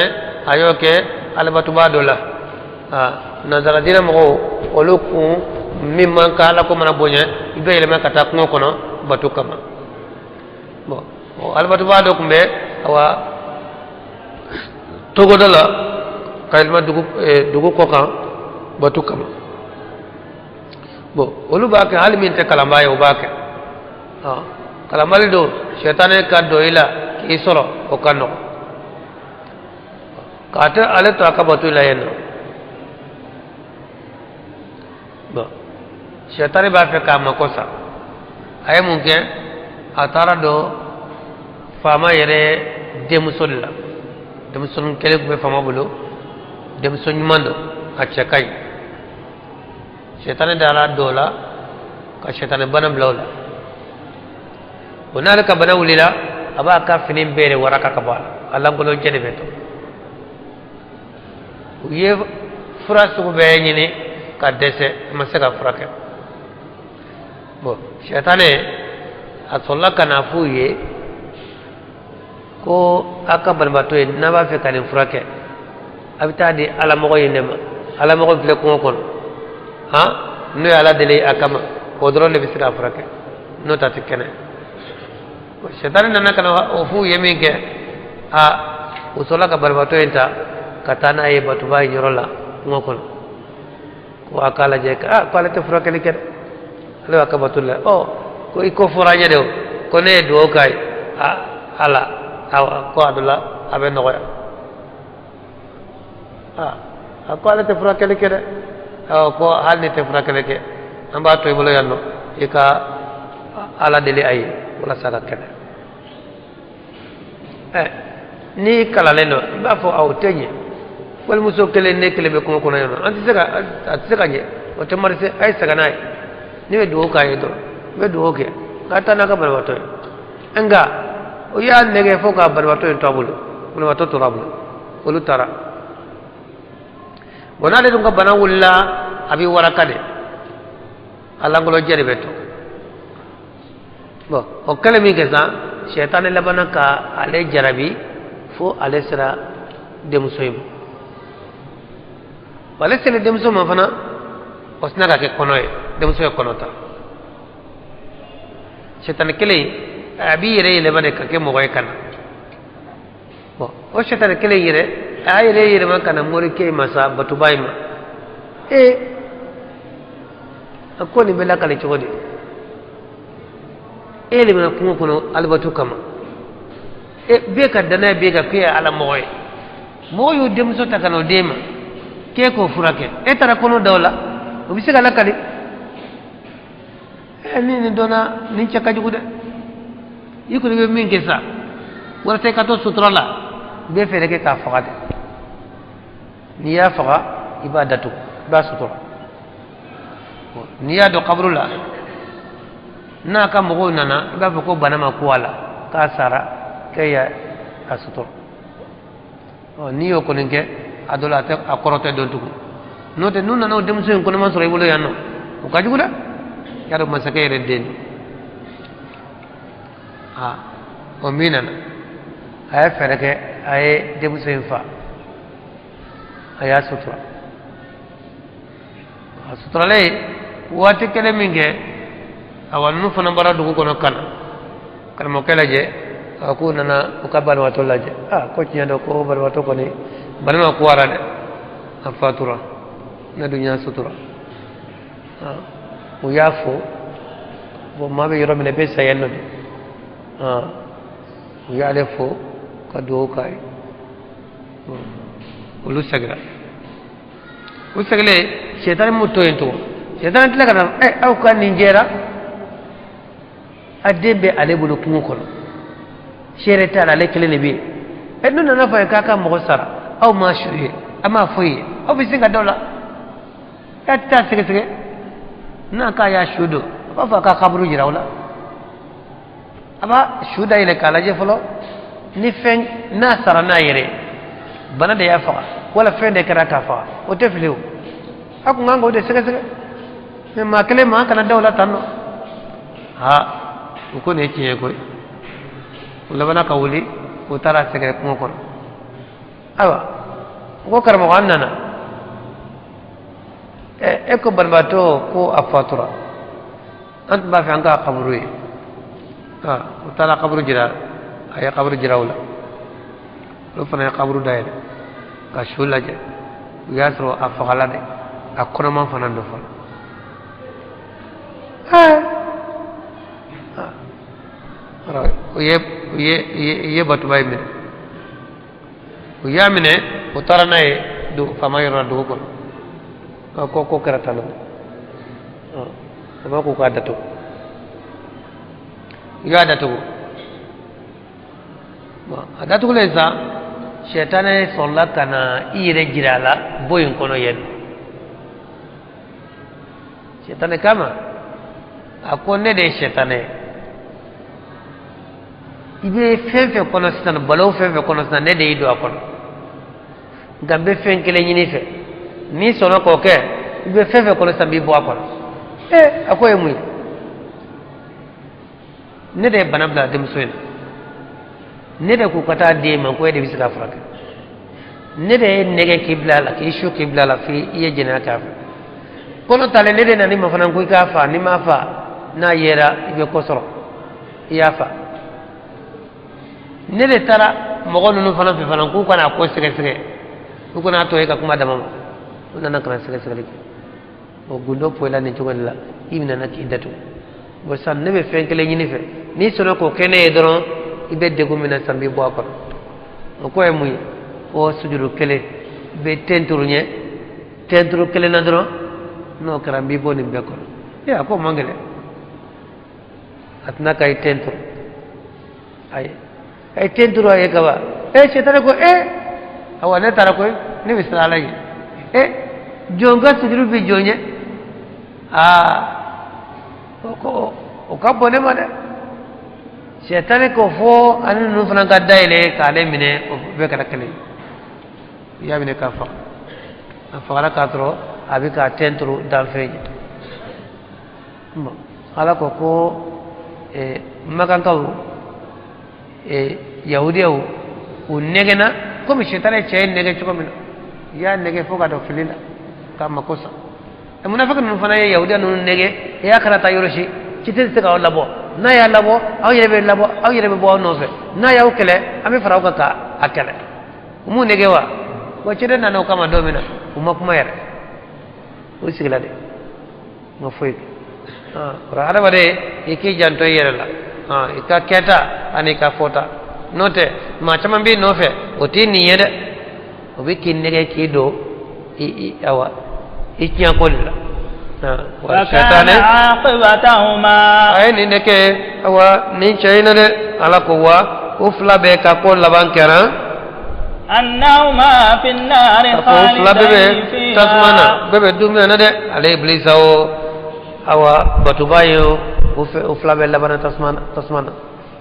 ayo ke albatu badola nazara dina mo oluku mimman kala ko mana bonya ibe ile makata ko kono batu kama bo albatu bado kumbe awa togo dala kayma dugu ko kan batu kama bo olu ba ke hal min te kalamba yo ba ke kalamali do shaytane ka do ila ki soro o kanno kata ale to akabatu ila yeno bo syaitan ba fe ka makosa ay mungkin atara do fama yere demusolla demuson kele ko be fama bulo demuson mando acca kay syaitan dala dola ka syaitan bana blawla onala ka bana wulila aba ka finin bere waraka ka bala Allah ngolo jede beto ye fura sugu be ñini ka dese ma se ka furake bo shaytane a solla kana fu ye ko aka balbato na ba fe kanin furake abita di ala mogo yindema ala mogo file ko kon no ala dele akama ko dron le bisira furake no tati kene ko shaytane nana kana o fu ye min ke o solla ka balbato enta katana ye batu bay nyorola ngokon ko akala je ko ala te fura kele ken ala akabatulla ko iko furanya de ko ne do kay ala ko adula abe no ya ko ala te fura kele ken ko hal ni te fura kele ke amba to ibolo yanno ika ala dele ay wala sala ken ni kala lendo ba fo aw tenye wal muso kele ne kele be ko kono yono anti sega je o te marse ay sega nay ni be do ka yedo be do ke kata na ka barwato anga o ya nege fo ka barwato en tabulu wala wato to rabulu wala tara bonale dum ka bana wulla abi warakade ala ngolo jere beto bo o kele mi ke sa shaytan le bana ka ale jarabi fo ale sira dem soyim wala sele dem so ma fana osna ka ke kono e dem so e kono ta shaytan kele abi yere le bane ka ke mo goy kana bo o shaytan kele yere ay le yere ma kana mori ke masa batu bayma akoni bela kale chodi le bana kuma kono albatu kama be ka dana be ga ke ala moy moyu dem so ta kana dema ke ko furake tara kono dawla o bisiga lakali ni dona ni chaka jugude yiko be min ke sa wala te kato sutrala be fere ke ka fagade ni ya faga ibadatu ba sutura ni ya do qabrula na ka mo nana ba ko banama ko wala ka sara ke ya asutura ni yo koninke adola te akorote don tugu note nunna no dem sen kono masoro ibolo yanno o kajuguda yaro masake redden o minana ay fereke ay dem sen fa aya sutura sutura le wati kele minge awan nu fana bara dugu kono kana mo kala je aku nana o kabal wato laje ko tinya do ko bar wato ko ni banama ko warade afatura na dunya sutura o yafo bo mabe yoro mine be sayenno de o yale fo ka do kay ulu sagra o sagle shetan mutto ento shetan tila kana aw kan ninjera adembe ale bulu kungo kono shere tala ale kele ne bi edno na fa ka mo sara aw ma shuye ama foye aw bisinga dola etta sige na ka ya shudo ba fa ka kabru jirawla aba shuda ile kala je folo ni fen na sara na yere bana de ya fa wala fen de kara ka fa o te flew aku ngango de sige me ma kele ma kana dawla tanno ha ko ne kiye ko labana ka wuli ko tara sige ko ko awa ko karamo annana eko barbato ko afatura ant ba fi anga qabru utala qabru jira aya qabru jirawla lo fana qabru dayre ka shula je yasro afala de akono man fana do fa ara ye batu bay mi o yamine utara nay do fama yoro do ko ko karatalo sama ko ka dato ya dato ma adatu lesa shaytane solla kana ire girala boyin kono yen shaytane kama akonne de shaytane ibe fefe kono sitan balaw fefe kono sitan ne de ido akono gambe fenkele nyini fe ni sono ko ke ibe fefe kono sitan bi bo akono akoye muy ne de banabla dem soyna ne de ku kata de man ko de bisika fraka ne de nege kibla la ki shu kibla la fi iye jena ka kono tale ne de nani ma fanan ko ka fa ni ma fa na yera ibe ko soro ya fa ne de tara mogo nunu fanan fi fanan ko kana ko sege ko kana to e ka kuma dama nana kana sege o gundo poila ni jogon la ibna nak idatu bo san nebe fenkele nyini fe ni sono ko kene doron ibe degu mina sambi bo akon ko e muy o sujuru kele be tenturu kele na doron no karambi bo ni be ko ya ko mangele atna kay tenturu ay tenturu ay kawa setare ko awane tara ko ni bisala yi jonga sujuru bi jonye o ka bone ma de shetane ko fo anu nu fana ka daile ka le mine o be ka kale ya mine ka fa fara ka tro abi ka tentru dal feje mo ala ko makan ka yahudiya o negena ko mi shetane che nege chuko min ya nege fo ka do filila ka makosa munafik nun fana ye yahudiya nun nege ya karata yoroshi kitin se ka labo na ya labo aw yerebe bo no fe na ya ukele ami faraw ka akele mu nege wa chede na no kama domina kuma yere o sigla de mo foy ra ada bade yiki janto yere la ika keta ani ka fota note ma chama bi no fe o ti ni yede o bi kin nege ki do awa ikiya kolla وكان عاقبتهما ay ni neke awa ni chayna de ala ko wa ufla be ka ko laban kera أنهما في النار خالدين فيها tasmana bebe dumena de ale iblis awa batubayo ufla be laban tasmana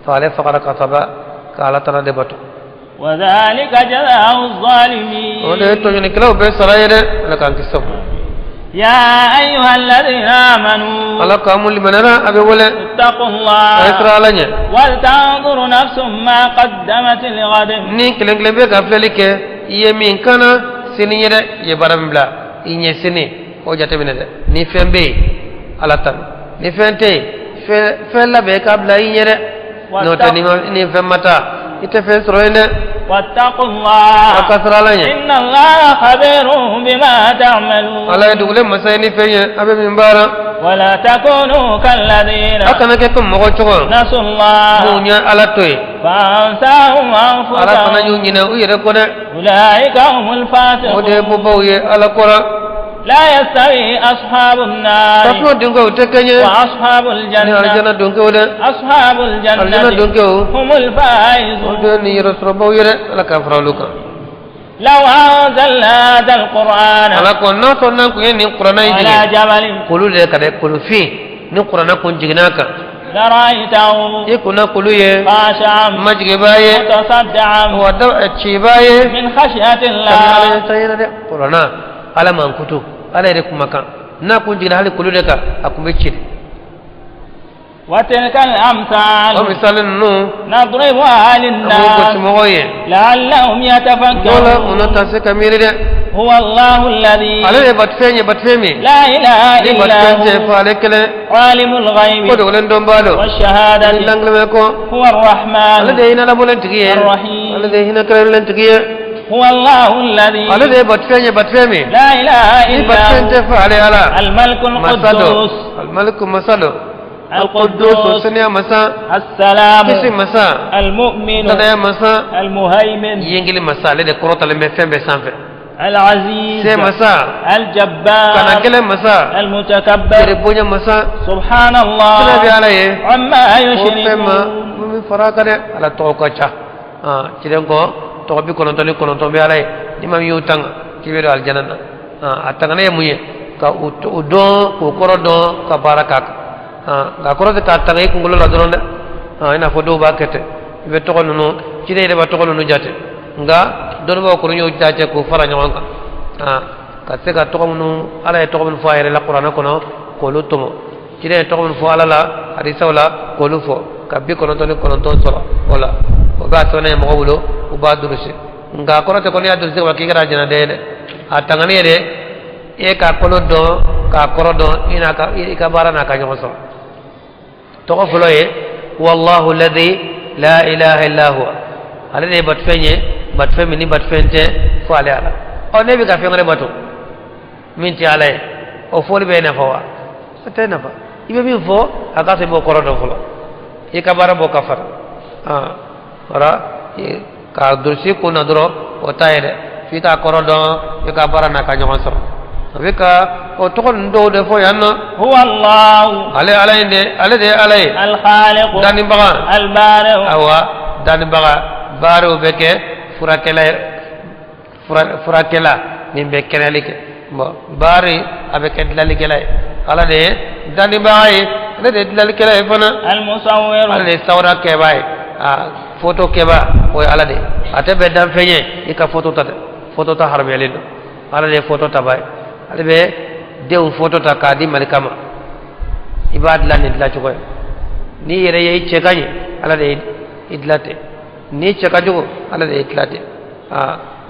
fale faqara kataba kala tana de batu وذلك جزاء الظالمين ode to ni kilo be sarayede la kan kisab يا أيها الذين آمنوا ala kamul manana abe wala اتقوا الله aytra lanya ولتنظر نفس ما قدمت لغد ni kilengle be ka felike yemin kana siniyere ye barambla inye sini o jate binede ni fembe alatan ni fente fe la be ka bla inyere no tani ni femmata itefesroine wattaqullah akasralanya inna allaha khabirun bima ta'malun ala dugule masayni fenye abe mimbara wala takunu kalladhina akana ke kum mo chogo nasullah munya ala toy fansahum ala kana anfusahum nyina uyere ko de ulaika humul fasiqun ode boboye ala kora la yastawi ashabun nar tato dingo tekenye wa ashabul ni jannah aljana donke de ashabul aljana jannah donke humul faizun ode ni rasul boyere ala ka fraluka law anzalna hadha alqur'ana ala ko no to nan ko ni qur'ana ala yidi jabalin kulu de kade kulu fi ni qur'ana ko jignaka لرأيته ikuna kulu ye خاشعا majige baye متصدعا wada ci baye من خشية الله ala tayina de qur'ana ala man kutu ala de kuma kan na kun jigna hali kulu de ka akumbe ci وتلك الأمثال o misalin nu نضربها amu ko للناس moye لعلهم dola يتفكرون unata se kamiri de هو الله الذي ala de batfemi لا إله ni إلا batfenje هو fa le kele عالم الغيب ko de wolen don balo والشهادة langle ko هو ala الرحمن de ina la bolen tigiye الرحيم ala de ina kala len tigiye هو الله الذي ala de batfemi لا إله ni إلا batfenje هو fa ale ala الملك masado القدوس al malik masado القدوس sania masa السلام kisi masa المؤمن tadaya masa المهيمن yengili masa ale de korota le me fembe sanfe العزيز se masa kana الجبار kele masa المتكبر tere bonya masa سبحان tana bi الله ala ye عما o fema يشركون mi faraka de ala to ko cha ciren ko to bi kono to ni kono to bi ala ye ni mam yu tanga ci be al janana atanga ne muye ka o do ko koro do ka baraka ga koro de ka tanga ko ngolo la doron de ina fo do ba kete be to kono no ci de ba to kono no jate nga don ba ko ñu jate ko fara ñoo ka ka se ka to kono ala e to kono fo ayre la qur'an kono ko lu tumo ci de to kono fo ala la hadisa wala ko lu fo ka bi kono to ni kono to solo wala o ba to ne mo wulo o ba durusi nga kono te kono ya durusi wa ki gara jana de atanga ne de e ka kono do ka koro do ina ka ka barana ka ñoo so to ko fulo ye wallahu alladhi la ilaha illa huwa ala de bat feñe bat femi ni bat fente fo ala ala o ne bi ka fengre batu min ti ala o fo be na fo wa te na fa ibe min fo aka se bo koro do fulo e ka bara bo kafar ora ka dursi ko na dro o tayre fi ka koro do e ka barana ka ñoo so bika o tokon do de fo yanno هو الله ale inde ale de ale الخالق dani baga البارئ awa dani baga baro beke furakela min be kenalike bo bari avec dalike lay ala de dani baga ale de dalike lay fana المصور ala de sawra ke bay photo ke ba o ala de ate be dam feñe ika photo ta harmelido ala de photo ta bay ale be dew photo ta kadi malikama ibad la ni la choy ni yere yi chekanye ala de idlate ni chekajo ala de idlate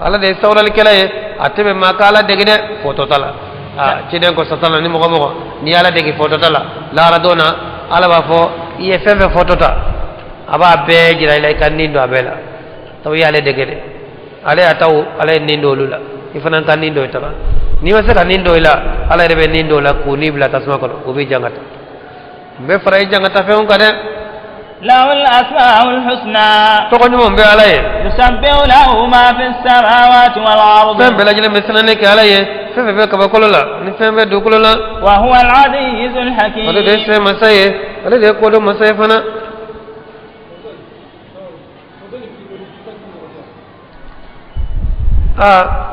ala de sawral kelaye atebe makala degine photo tala ciden ko satala ni mo ni ala degi photo tala la radona ala ba fo iye feve photo ta aba be jira ila kan nindo abela taw yale degede ale ataw ale nindo lula ifana kan nindo tara ni wasa kan nindo ila ala rebe nindo la ko ni bla tasma ko obi jangata be faray jangata fe on kade له الأسماء الحسنى to ko nyum be ala ye يسبح له ما في السماوات والأرض fem be la jile mesana ne ke ala ye fe be ka ba kolola ni fem be du kolola وهو العزيز الحكيم wala de se masaye wala de ko do masaye fana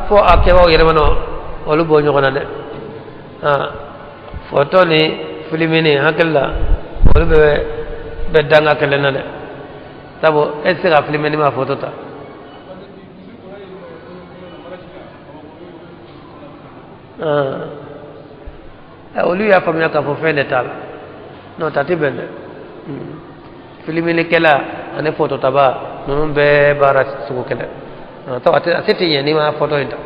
fo akewa yere mano olu bo nyogona de foto ni filmini hakilla olu be danga kelena de tabo ese ga filmini ma foto ta olu ya famia ka fo fende tal no tati bende filmini kela ane foto taba nunun be bara suko kele to ate ni ma foto inta